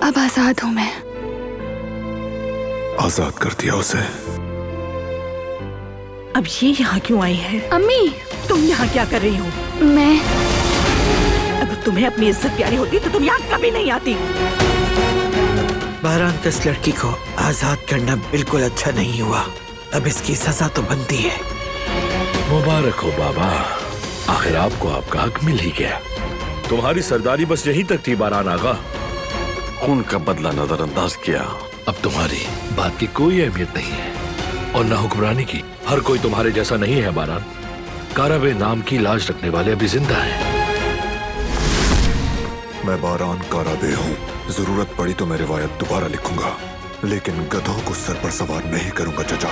अब आजाद हूँ मैं। आजाद कर दिया उसे। अब ये यहाँ क्यों आई है? अम्मी, तुम यहाँ क्या कर रही हो? मैं अगर तुम्हें अपनी इज्जत प्यारी होती तो तुम यहाँ कभी नहीं आती। बहरान को इस लड़की को आजाद करना बिल्कुल अच्छा नहीं हुआ। अब इसकी सजा तो बनती है। मुबारक हो बाबा, आखिर आपको आपका हक मिल ही गया। तुम्हारी सरदारी बस यहीं तक थी बारान आगा। खून का बदला नजरअंदाज किया। अब तुम्हारी बात की कोई अहमियत नहीं है और न हुक्मरानी की। हर कोई तुम्हारे जैसा नहीं है बारान। काराबे नाम की लाज रखने वाले अभी जिंदा हैं। मैं बारान काराबे हूँ। जरूरत पड़ी तो मैं रिवायत दोबारा लिखूंगा, लेकिन गधों को सर पर सवार नहीं करूंगा चचा।